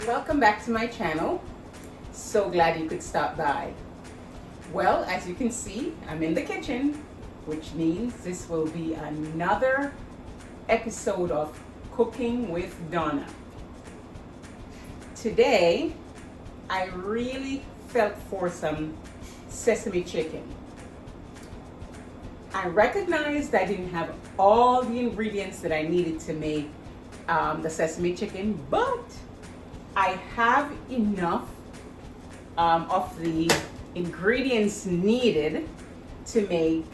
Welcome back to my channel. So glad you could stop by. Well, as you can see, I'm in the kitchen, which means this will be another episode of Cooking with Donna. Today, I really felt for some sesame chicken. I recognized I didn't have all the ingredients that I needed to make the sesame chicken, but I have enough of the ingredients needed to make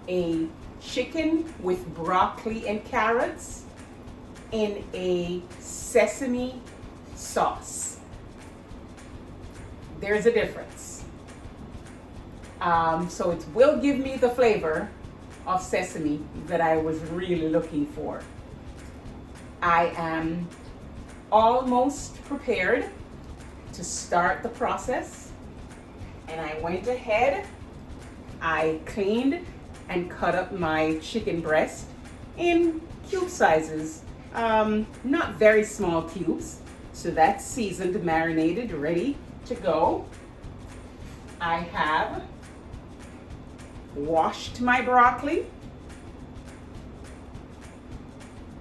a chicken with broccoli and carrots in a sesame sauce. There's a difference. So it will give me the flavor of sesame that I was really looking for. I am almost prepared to start the process, and I went ahead, I cleaned and cut up my chicken breast in cube sizes, not very small cubes. So that's seasoned, marinated, ready to go. I have washed my broccoli.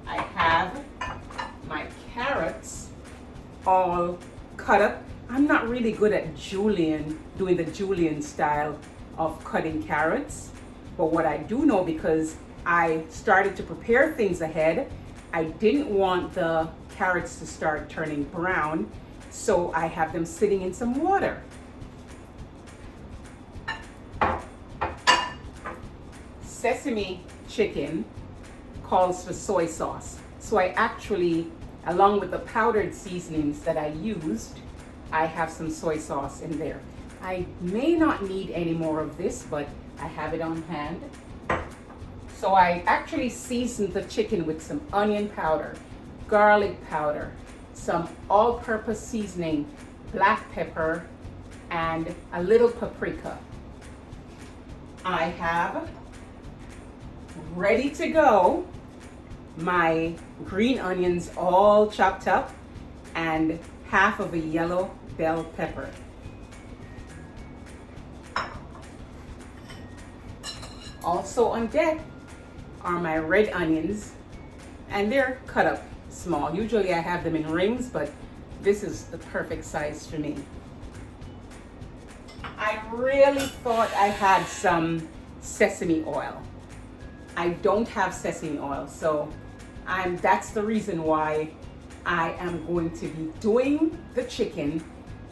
I have my carrots all cut up. I'm not really good at doing the julienne style of cutting carrots, but what I do know, because I started to prepare things ahead, I didn't want the carrots to start turning brown, so I have them sitting in some water. Sesame chicken calls for soy sauce. So I actually, along with the powdered seasonings that I used, I have some soy sauce in there. I may not need any more of this, but I have it on hand. So I actually seasoned the chicken with some onion powder, garlic powder, some all-purpose seasoning, black pepper, and a little paprika. I have ready to go my green onions all chopped up and half of a yellow bell pepper. Also on deck are my red onions, and they're cut up small. Usually I have them in rings, but this is the perfect size for me. I really thought I had some sesame oil. I don't have sesame oil, so that's the reason why I am going to be doing the chicken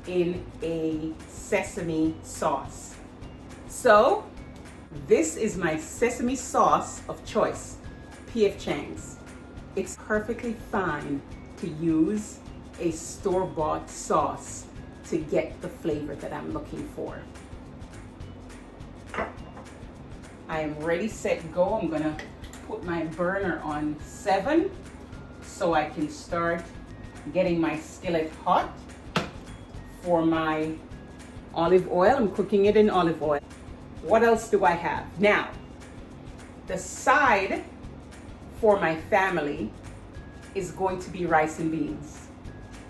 in a sesame sauce. So this is my sesame sauce of choice, P.F. Chang's. It's perfectly fine to use a store-bought sauce to get the flavor that I'm looking for. I am ready, set, go. I'm gonna put my burner on 7 so I can start getting my skillet hot for my olive oil. I'm cooking it in olive oil. What else do I have? Now, the side for my family is going to be rice and beans.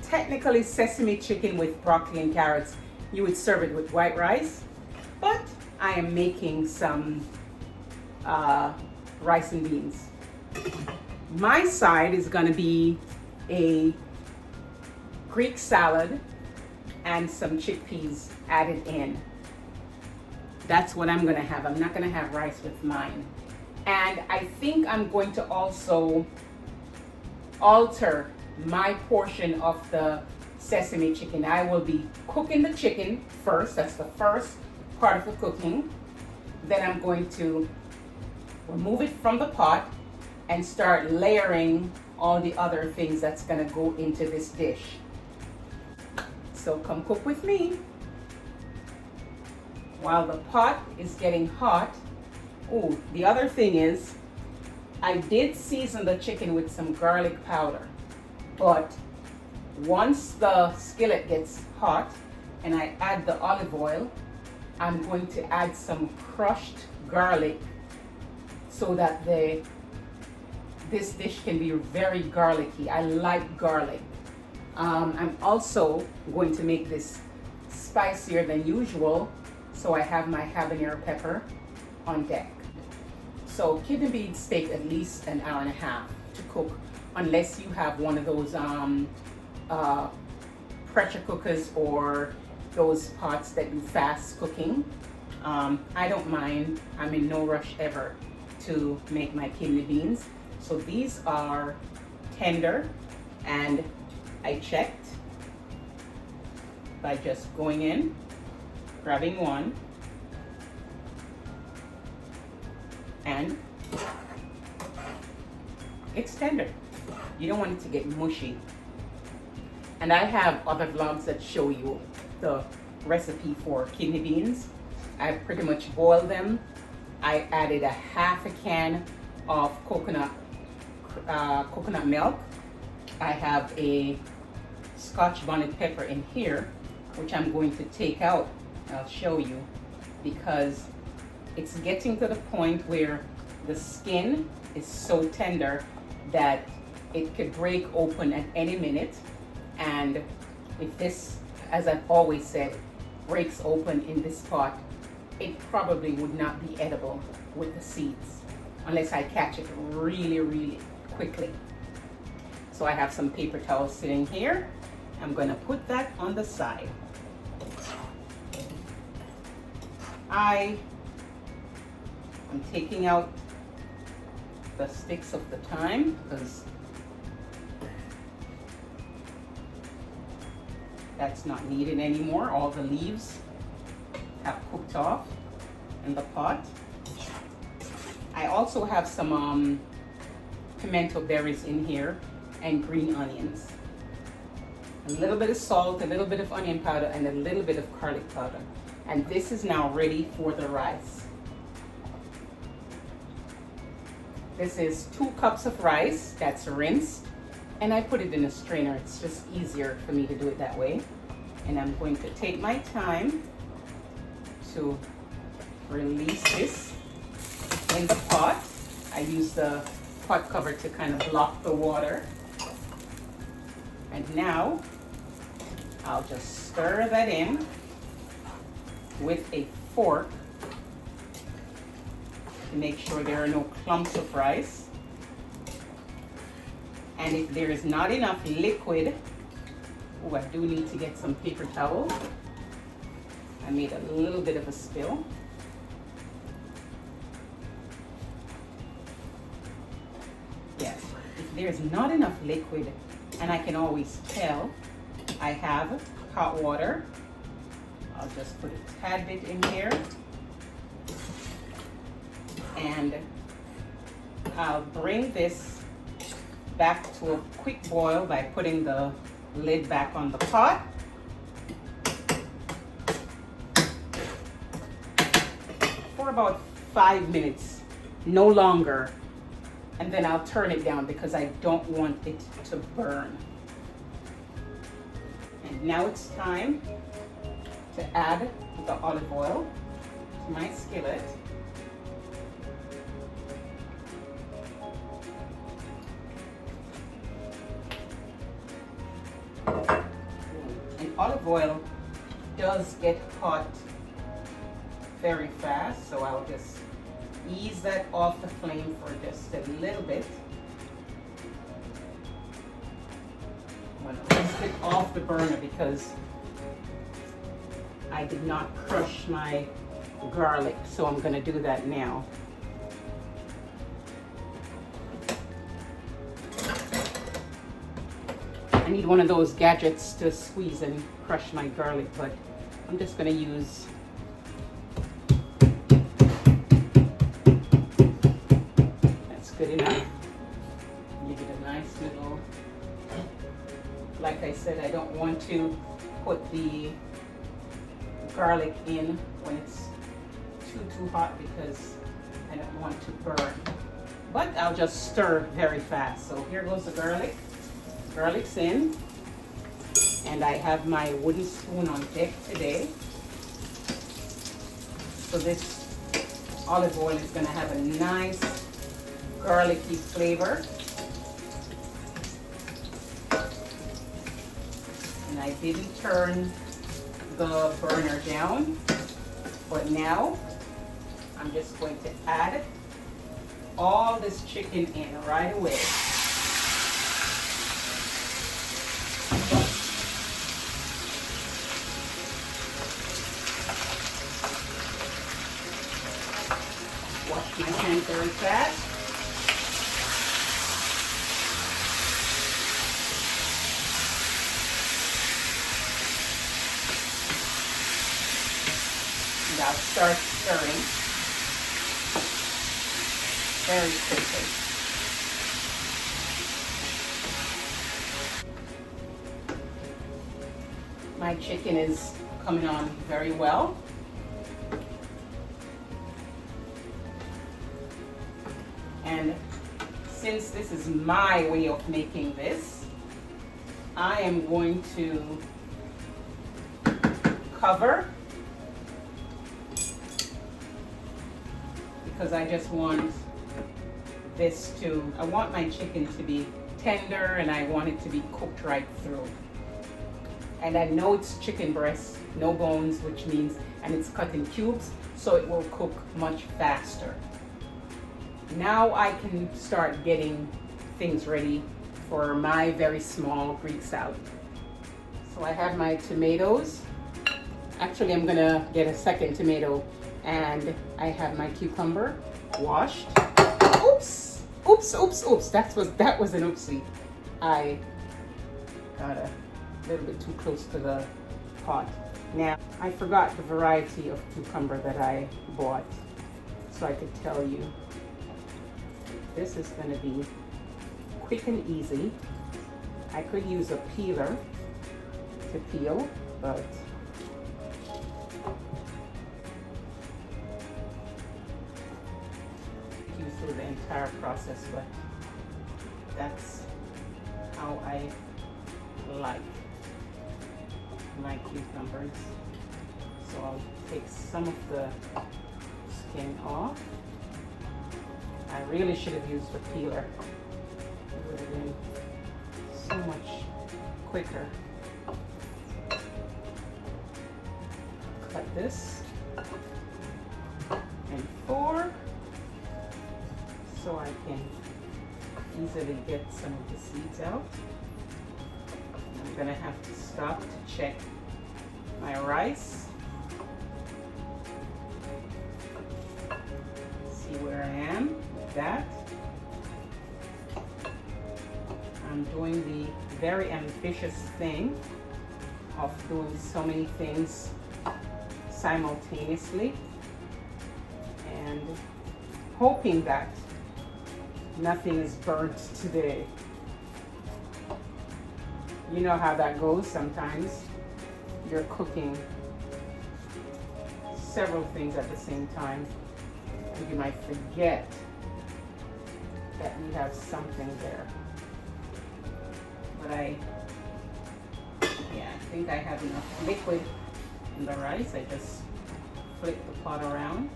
Technically, sesame chicken with broccoli and carrots, you would serve it with white rice, but I am making some rice and beans. My side is going to be a Greek salad and some chickpeas added in. That's what I'm going to have. I'm not going to have rice with mine. And I think I'm going to also alter my portion of the sesame chicken. I will be cooking the chicken first. That's the first part of the cooking. Then I'm going to remove it from the pot and start layering all the other things that's going to go into this dish. So come cook with me. While the pot is getting hot, oh, the other thing is, I did season the chicken with some garlic powder, but once the skillet gets hot and I add the olive oil, I'm going to add some crushed garlic so that this dish can be very garlicky. I like garlic. I'm also going to make this spicier than usual, so I have my habanero pepper on deck. So kidney beans take at least an hour and a half to cook, unless you have one of those pressure cookers or those pots that do fast cooking. I don't mind. I'm in no rush ever to make my kidney beans. So these are tender, and I checked by just going in, grabbing one, and it's tender. You don't want it to get mushy. And I have other vlogs that show you the recipe for kidney beans. I pretty much boiled them. I added a half a can of coconut milk. I have a Scotch bonnet pepper in here, which I'm going to take out. I'll show you, because it's getting to the point where the skin is so tender that it could break open at any minute. And if this, as I've always said, breaks open in this pot, it probably would not be edible with the seeds unless I catch it really, really quickly. So I have some paper towels sitting here. I'm going to put that on the side. I am taking out the sticks of the thyme because that's not needed anymore. All the leaves have cooked off in the pot. I also have some pimento berries in here and green onions. A little bit of salt, a little bit of onion powder, and a little bit of garlic powder. And this is now ready for the rice. This is 2 cups of rice that's rinsed, and I put it in a strainer. It's just easier for me to do it that way. And I'm going to take my time to release this in the pot. I use the pot cover to kind of block the water. And now I'll just stir that in with a fork to make sure there are no clumps of rice. And if there is not enough liquid, oh, I do need to get some paper towel. I made a little bit of a spill. Yes, if there's not enough liquid, and I can always tell, I have hot water. I'll just put a tad bit in here. And I'll bring this back to a quick boil by putting the lid back on the pot. For about 5 minutes, no longer. And then I'll turn it down because I don't want it to burn. And now it's time to add the olive oil to my skillet. And olive oil does get hot very fast, so I'll just ease that off the flame for just a little bit. I'm going to rest it off the burner because I did not crush my garlic, so I'm going to do that now. I need one of those gadgets to squeeze and crush my garlic, but I'm just going to use good enough. Give it a nice little, like I said, I don't want to put the garlic in when it's too hot because I don't want to burn. But I'll just stir very fast. So here goes the garlic. Garlic's in. And I have my wooden spoon on deck today. So this olive oil is going to have a nice garlicky flavor. I didn't turn the burner down, but now I'm just going to add all this chicken in right away. Wash my hands very fast. And I'll start stirring very quickly. My chicken is coming on very well. And since this is my way of making this, I am going to cover, because I just want I want my chicken to be tender and I want it to be cooked right through. And I know it's chicken breast, no bones, which means, and it's cut in cubes, so it will cook much faster. Now I can start getting things ready for my very small Greek salad. So I have my tomatoes. Actually, I'm gonna get a second tomato, and I have my cucumber washed. Oops, oops, oops, oops. That was an oopsie. I got a little bit too close to the pot. Now, I forgot the variety of cucumber that I bought, so I could tell you. This is going to be quick and easy. I could use a peeler to peel, but you through the entire process, but that's how I like my cucumbers. So I'll take some of the skin off. I really should have used the peeler. It would have been so much quicker. Cut this in 4 so I can easily get some of the seeds out. I'm gonna have to stop to check my rice. See where I am with that. I'm doing the very ambitious thing of doing so many things simultaneously and hoping that nothing is burnt today. You know how that goes sometimes. You're cooking several things at the same time, and you might forget that you have something there. But I think I have enough liquid in the rice. I just flip the pot around.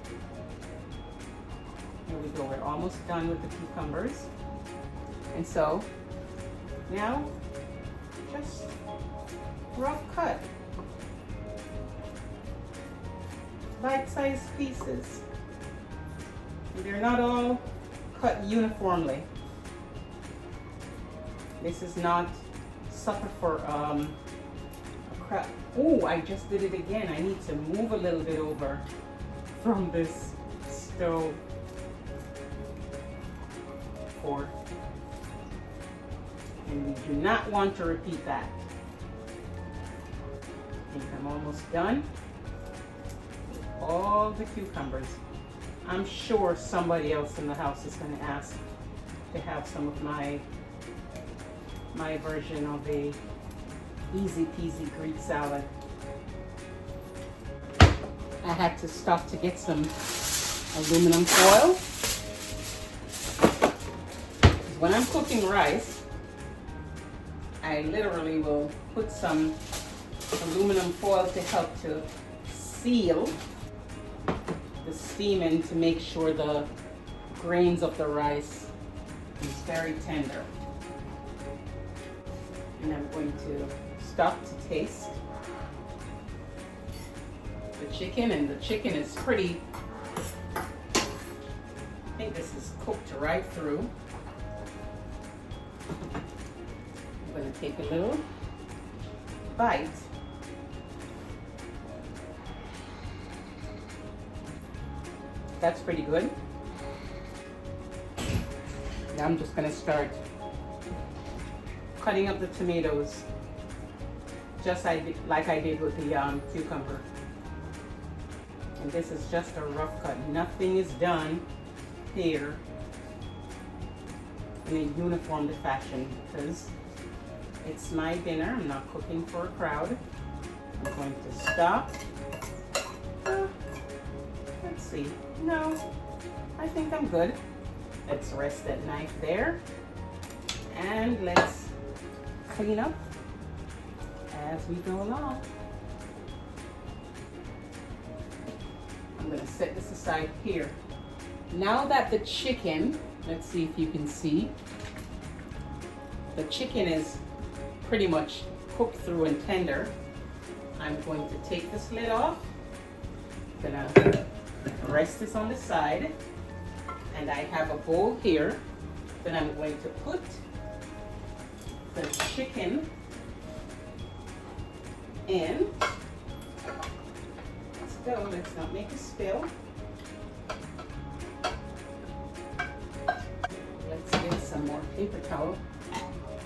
Here we go, we're almost done with the cucumbers. And so now just rough cut, bite-sized pieces. They're not all cut uniformly. This is not supper for a crab. Oh, I just did it again. I need to move a little bit over from this stove fork. And we do not want to repeat that. I think I'm almost done with all the cucumbers. I'm sure somebody else in the house is going to ask to have some of my version of a easy peasy Greek salad. I had to stop to get some aluminum foil. When I'm cooking rice, I literally will put some aluminum foil to help to seal the steam in, to make sure the grains of the rice is very tender. And I'm going to stop to taste the chicken, and the chicken is pretty, I think this is cooked right through. I'm going to take a little bite. That's pretty good. Now I'm just going to start cutting up the tomatoes just like I did with the cucumber. And this is just a rough cut. Nothing is done here in a uniform fashion because it's my dinner. I'm not cooking for a crowd. I'm going to stop. Let's see. No, I think I'm good. Let's rest that knife there. And let's clean up as we go along. I'm going to set this aside here. Now that the chicken, let's see if you can see, the chicken is pretty much cooked through and tender. I'm going to take this lid off. I'm gonna rest this on the side, and I have a bowl here that I'm going to put the chicken in. Let's go, let's not make a spill. Let's get some more paper towel.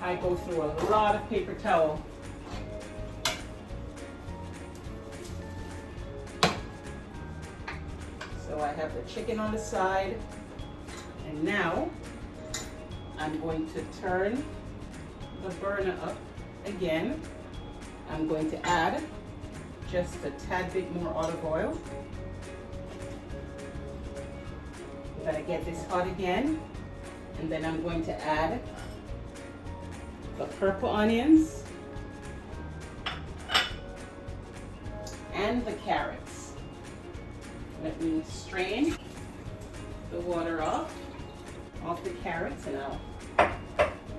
I go through a lot of paper towel. So I have the chicken on the side, and now I'm going to turn the burner up again. I'm going to add just a tad bit more olive oil. I'm going to get this hot again, and then I'm going to add the purple onions and the carrots. Let me strain the water off the carrots, and I'll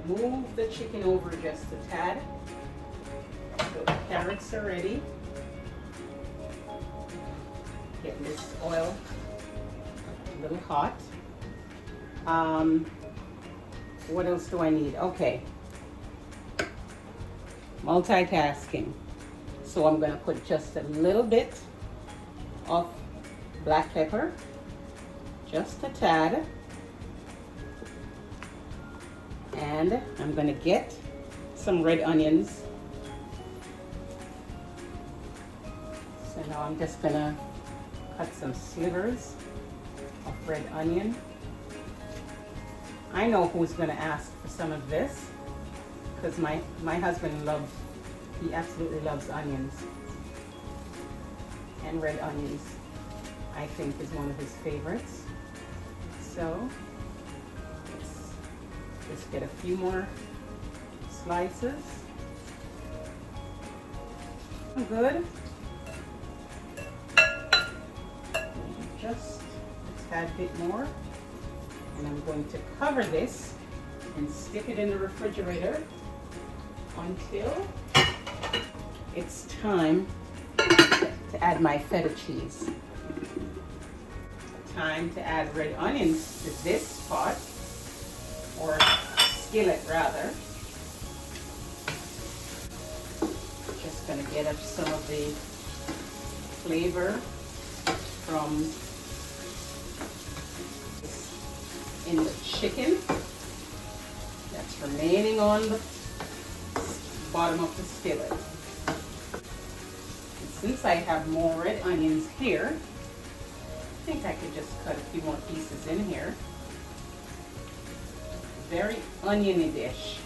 move the chicken over just a tad. So the carrots are ready. Get this oil a little hot. What else do I need? Okay. Multitasking. So I'm going to put just a little bit of black pepper, just a tad, and I'm going to get some red onions. So now I'm just going to cut some slivers of red onion. I know who's going to ask for some of this, because my husband he absolutely loves onions. And red onions, I think, is one of his favorites. So let's just get a few more slices. Good. Just a tad bit more. And I'm going to cover this and stick it in the refrigerator until it's time to add my feta cheese. Time to add red onions to this pot, or skillet rather. Just gonna get up some of the flavor from in the chicken that's remaining on the bottom of the skillet. And since I have more red onions here, I think I could just cut a few more pieces in here. Very oniony dish.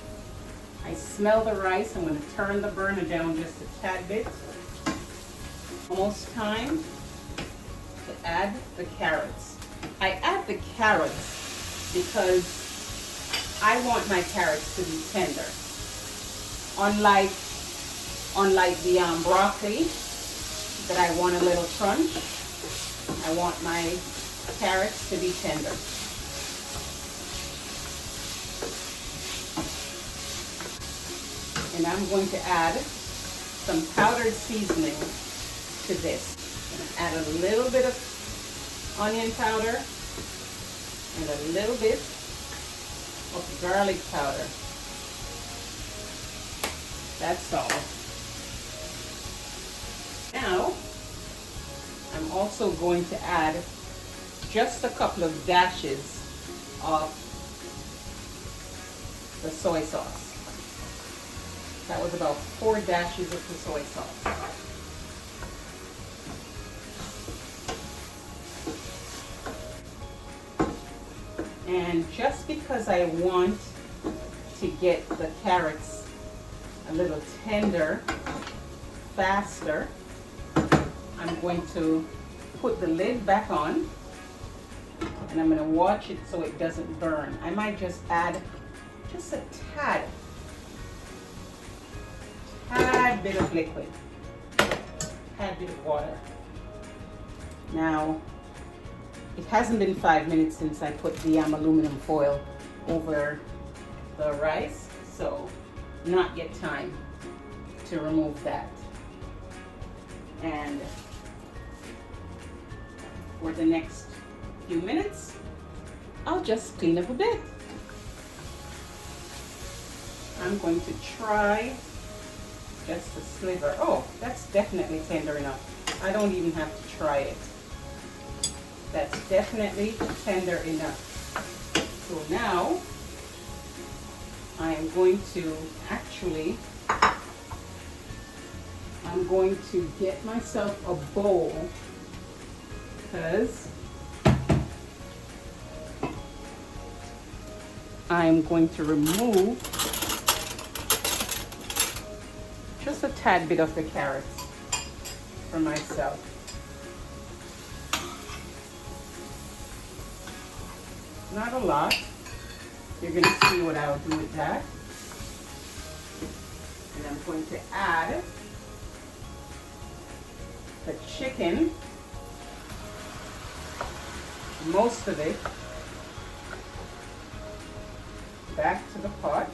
I smell the rice. I'm going to turn the burner down just a tad bit. Almost time to add the carrots. I add the carrots because I want my carrots to be tender. Unlike the broccoli that I want a little crunch, I want my carrots to be tender. And I'm going to add some powdered seasoning to this. I'm going to add a little bit of onion powder and a little bit of garlic powder. That's all. Now, I'm also going to add just a couple of dashes of the soy sauce. That was about 4 dashes of the soy sauce. And just because I want to get the carrots a little tender faster, I'm going to put the lid back on and I'm going to watch it so it doesn't burn. I might just add just a tad bit of liquid, tad bit of water. Now, it hasn't been 5 minutes since I put the aluminum foil over the rice, so not yet time to remove that. And for the next few minutes, I'll just clean up a bit. I'm going to try just a sliver. Oh, that's definitely tender enough. I don't even have to try it. That's definitely tender enough. So now I am going to I'm going to get myself a bowl because I'm going to remove just a tad bit of the carrots for myself. Not a lot. You're going to see what I'll do with that. And I'm going to add the chicken, most of it, back to the pot.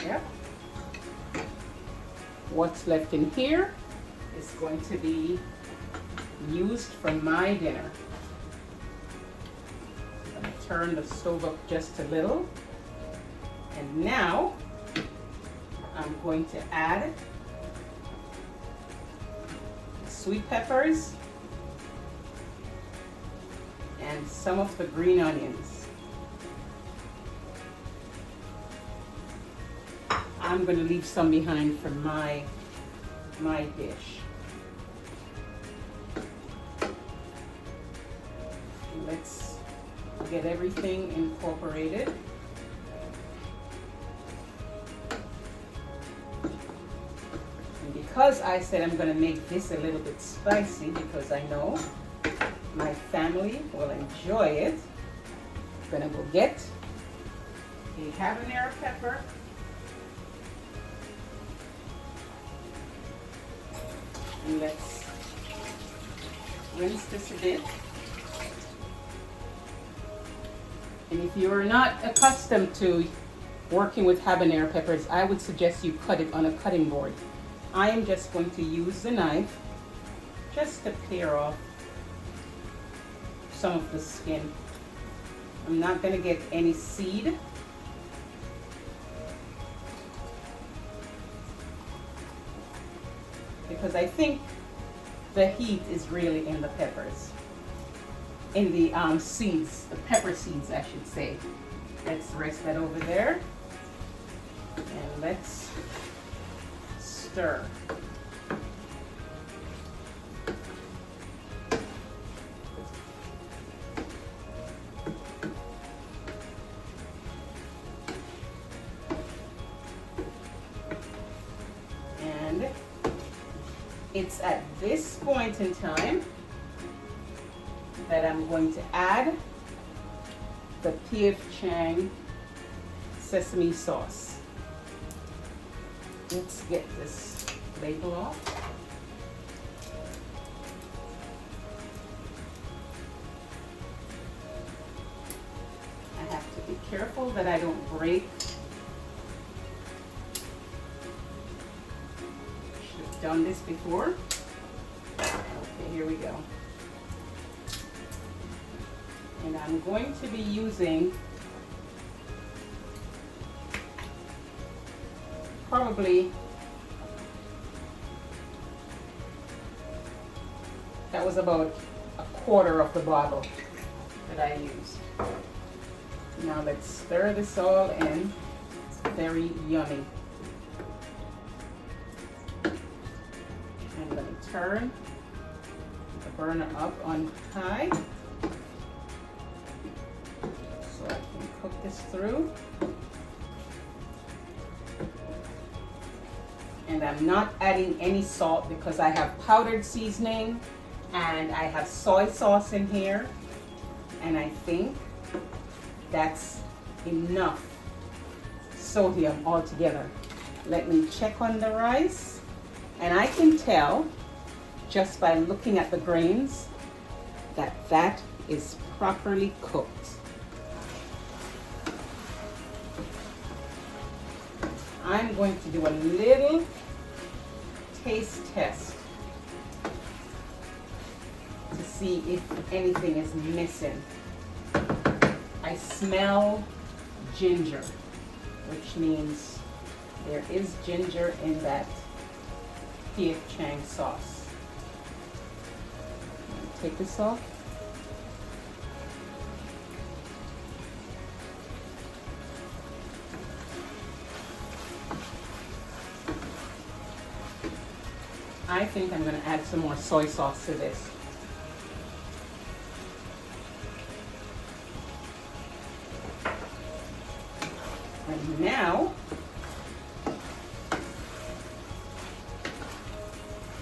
Yep. What's left in here is going to be used for my dinner. I'm going to turn the stove up just a little. And now I'm going to add sweet peppers and some of the green onions. I'm going to leave some behind for my dish. Let's get everything incorporated. And because I said I'm going to make this a little bit spicy because I know my family will enjoy it, I'm going to go get a habanero pepper. And let's rinse this a bit. And if you're not accustomed to working with habanero peppers, I would suggest you cut it on a cutting board. I am just going to use the knife just to peel off some of the skin. I'm not going to get any seed. Because I think the heat is really in the peppers. In the seeds, the pepper seeds, I should say. Let's rest that over there. And let's stir. And it's at this point in time that I'm going to add the P.F. Chang sesame sauce. Let's get this label off. I have to be careful that I don't break done this before. Okay, here we go. And I'm going to be using probably, that was about a quarter of the bottle that I used. Now let's stir this all in. It's very yummy. I'm going to turn the burner up on high so I can cook this through. And I'm not adding any salt because I have powdered seasoning and I have soy sauce in here, and I think that's enough sodium altogether. Let me check on the rice, and I can tell just by looking at the grains that that is properly cooked. I'm going to do a little taste test to see if anything is missing. I smell ginger, which means there is ginger in that P.F. Chang sauce. Take this off. I think I'm going to add some more soy sauce to this. And now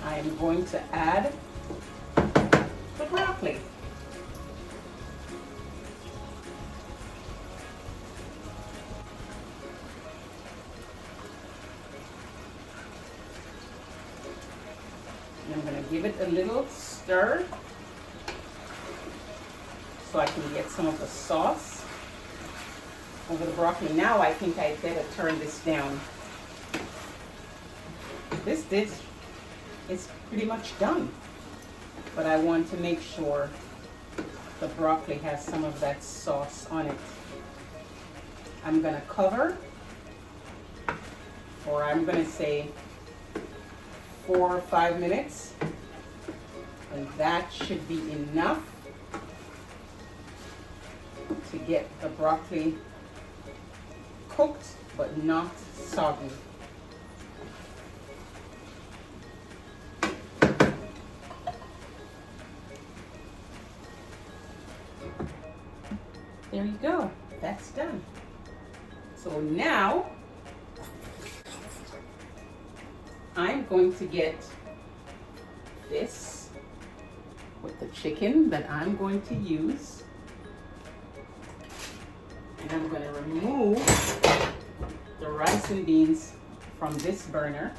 I am going to add the broccoli. And I'm going to give it a little stir so I can get some of the sauce over the broccoli. Now I think I better turn this down. This dish is pretty much done, but I want to make sure the broccoli has some of that sauce on it. I'm going to cover, or I'm going to say 4 or 5 minutes, and that should be enough to get the broccoli cooked but not soggy. There you go, that's done. So now I'm going to get this with the chicken that I'm going to use, and I'm going to remove the rice and beans from this burner.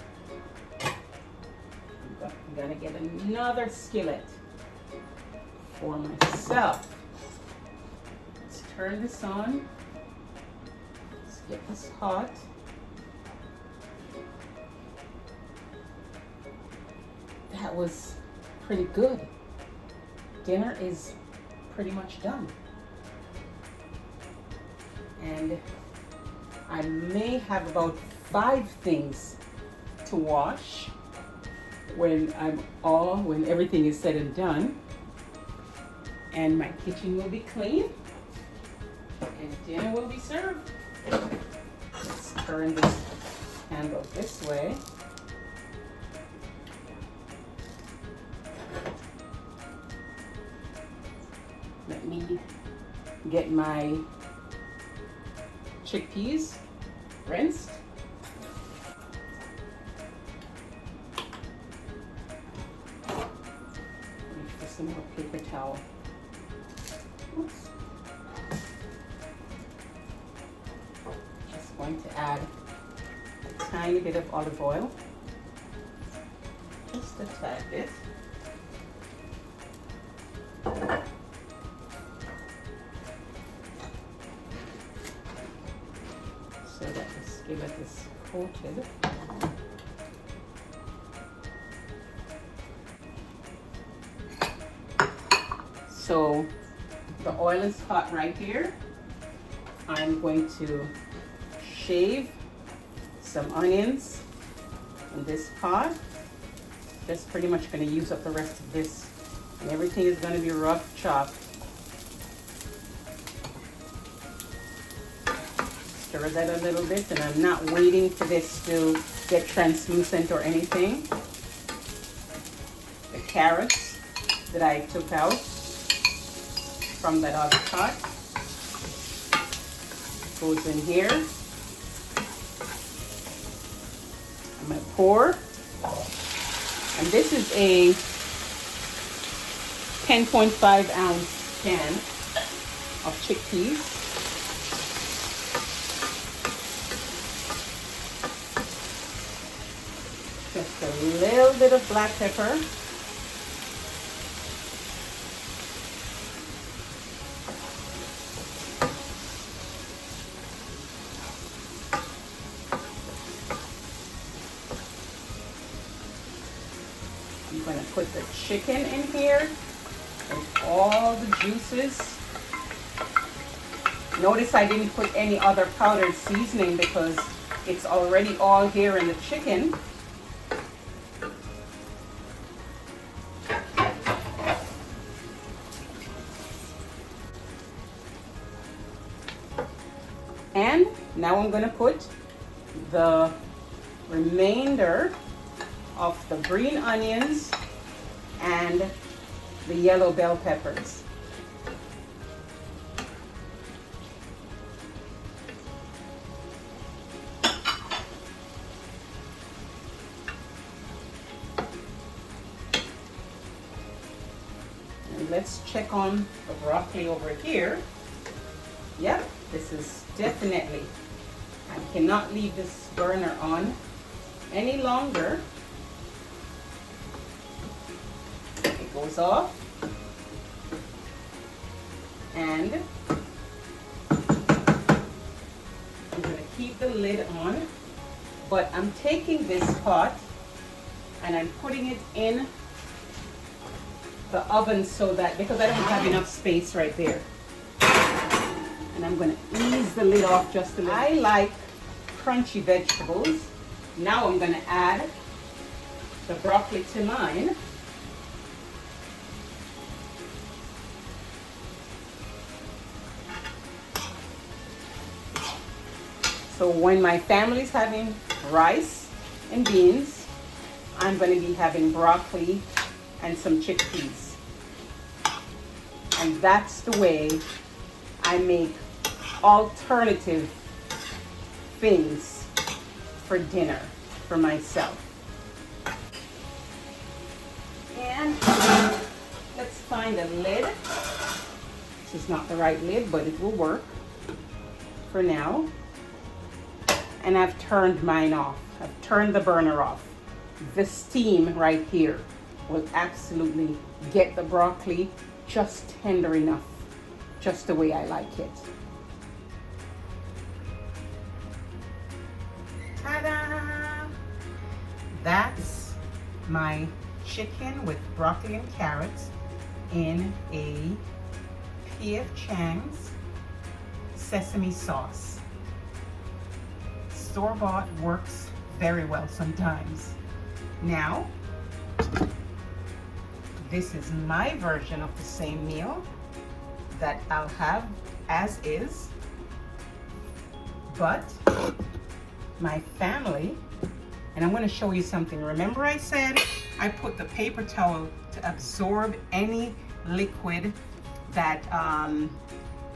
I'm going to get another skillet for myself. Let's turn this on. Let's get this hot. That was pretty good. Dinner is pretty much done. And I may have about 5 things to wash when everything is said and done. And my kitchen will be clean and dinner will be served. Let's turn this handle this way. Let me get my chickpeas rinsed. Put some more paper towel. Oops. Just going to add a tiny bit of olive oil. Just a tad bit. So that the skillet is coated. So the oil is hot right here. I'm going to shave some onions in this pot. Just pretty much going to use up the rest of this. And everything is going to be rough chopped. Stir that a little bit, and I'm not waiting for this to get translucent or anything. The carrots that I took out from that other pot goes in here. I'm going to pour. And this is a 10.5 ounce can of chickpeas. Just a little bit of black pepper. I'm going to put the chicken in here with all the juices. Notice I didn't put any other powdered seasoning because it's already all here in the chicken. And now I'm going to put the remainder of the green onions and the yellow bell peppers. And let's check on the broccoli over here. Yep, this is definitely, I cannot leave this burner on any longer. It goes off, and I'm going to keep the lid on, but I'm taking this pot and I'm putting it in the oven so that, because I don't have enough space right there. And I'm going to ease the lid off just a little. I like crunchy vegetables. Now I'm going to add the broccoli to mine. So when my family's having rice and beans, I'm going to be having broccoli and some chickpeas. And that's the way I make alternative things for dinner for myself. And let's find a lid. This is not the right lid, but it will work for now. And I've turned mine off. I've turned the burner off. The steam right here will absolutely get the broccoli just tender enough, just the way I like it. Ta-da! That's my chicken with broccoli and carrots in a P.F. Chang's sesame sauce. Store-bought works very well sometimes. Now, this is my version of the same meal that I'll have as is, but my family, and I'm going to show you something. Remember I said I put the paper towel to absorb any liquid that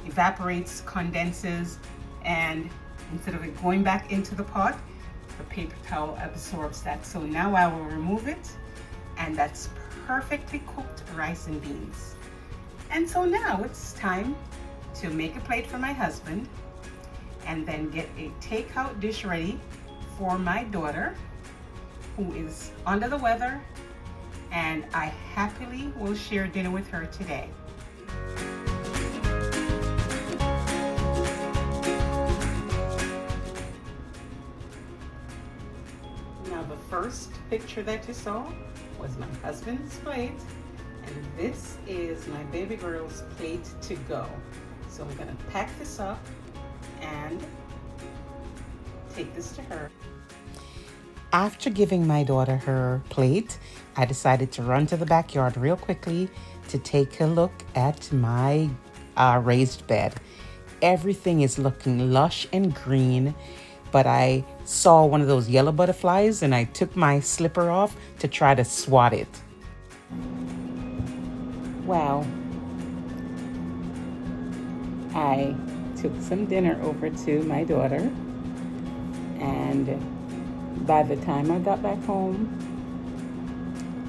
evaporates, condenses, and instead of it going back into the pot, the paper towel absorbs that. So now I will remove it, and that's perfectly cooked rice and beans. And so now it's time to make a plate for my husband and then get a takeout dish ready for my daughter, who is under the weather, and I happily will share dinner with her today. Now the first picture that you saw was my husband's plate, And this is my baby girl's plate to go. So I'm gonna pack this up and take this to her. After giving my daughter her plate, I decided to run to the backyard real quickly to take a look at my raised bed. Everything is looking lush and green, but I saw one of those yellow butterflies and I took my slipper off to try to swat it. Wow. I took some dinner over to my daughter, and by the time I got back home,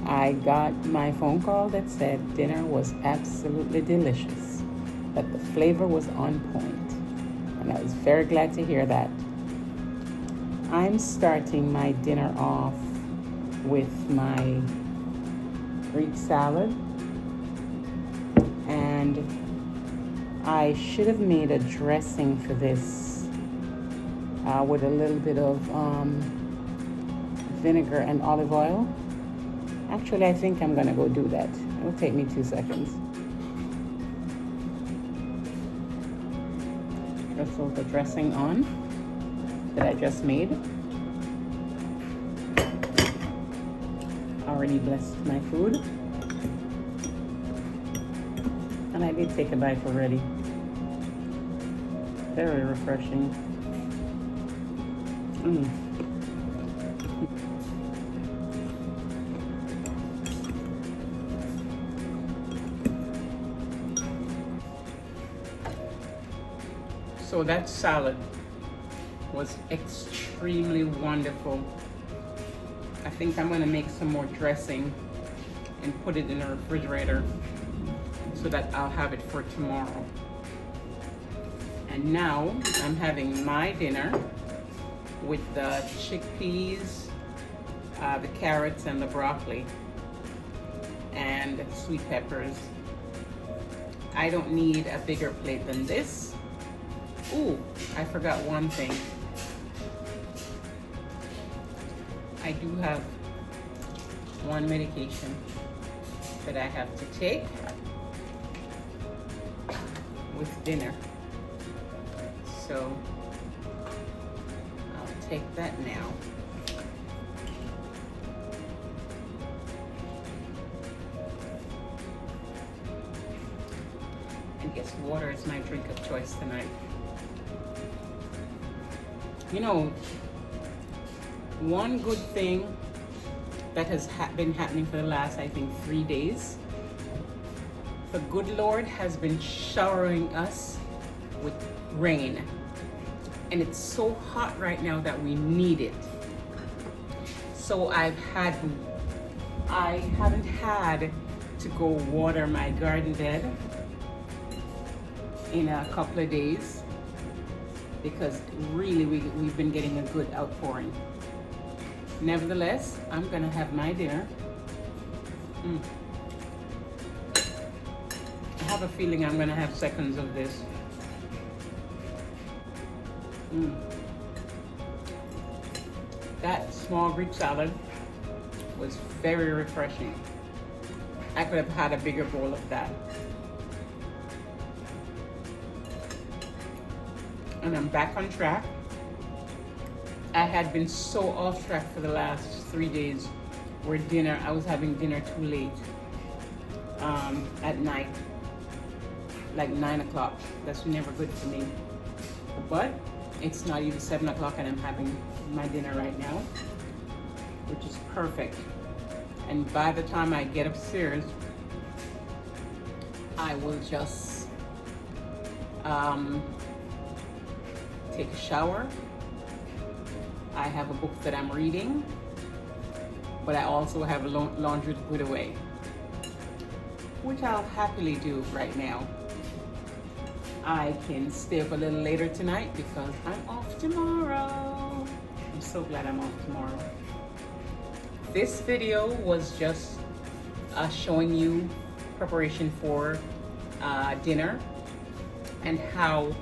I got my phone call that said dinner was absolutely delicious, that the flavor was on point, and I was very glad to hear that. I'm starting my dinner off with my Greek salad, and I should have made a dressing for this with a little bit of vinegar and olive oil. Actually, I think I'm gonna go do that. It'll take me 2 seconds. Drizzle the dressing on that I just made. Already blessed my food. And I did take a bite already. Very refreshing. So that salad was extremely wonderful. I think I'm gonna make some more dressing and put it in the refrigerator so that I'll have it for tomorrow. And now I'm having my dinner with the chickpeas, the carrots and the broccoli and sweet peppers. I don't need a bigger plate than this. Ooh, I forgot one thing. I do have one medication that I have to take with dinner. So I'll take that now. And guess water is my drink of choice tonight. You know, one good thing that has been happening for the last, I think, 3 days, the good Lord has been showering us with rain. And it's so hot right now that we need it. So I haven't had to go water my garden bed in a couple of days because really we've been getting a good outpouring. Nevertheless, I'm gonna have my dinner. I have a feeling I'm gonna have seconds of this. That small Greek salad was very refreshing. I could have had a bigger bowl of that. And I'm back on track. I had been so off track for the last 3 days where I was having dinner too late at night, like 9 o'clock. That's never good for me. But it's not even 7 o'clock and I'm having my dinner right now, which is perfect. And by the time I get upstairs, I will just take a shower. I have a book that I'm reading, but I also have laundry to put away, which I'll happily do right now. I can stay up a little later tonight because I'm off tomorrow. I'm so glad I'm off tomorrow. This video was just showing you preparation for dinner and how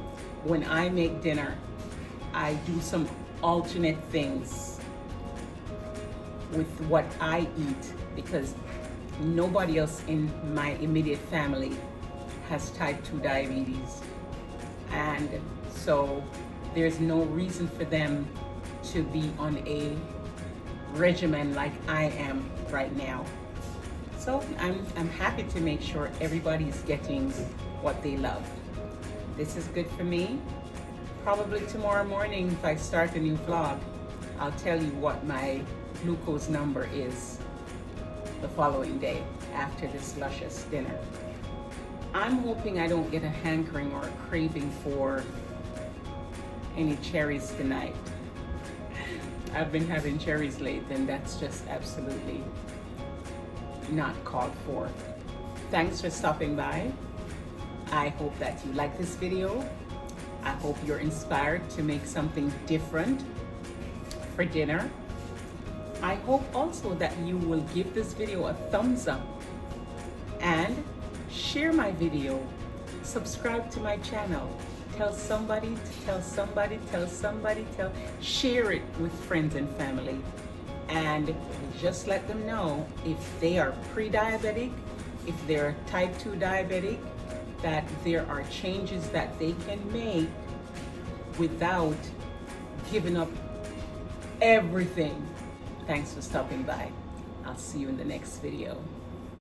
when I make dinner, I do some alternate things with what I eat because Nobody else in my immediate family has type 2 diabetes. And so there's no reason for them to be on a regimen like I am right now. So I'm happy to make sure everybody's getting what they love. This is good for me. Probably tomorrow morning, if I start a new vlog, I'll tell you what my glucose number is the following day after this luscious dinner. I'm hoping I don't get a hankering or a craving for any cherries tonight. I've been having cherries lately, and that's just absolutely not called for. Thanks for stopping by. I hope that you like this video. I hope you're inspired to make something different for dinner. I hope also that you will give this video a thumbs up and share my video. Subscribe to my channel. Tell somebody, share it with friends and family. And just let them know if they are pre-diabetic, if they're type 2 diabetic, that there are changes that they can make without giving up everything. Thanks for stopping by. I'll see you in the next video.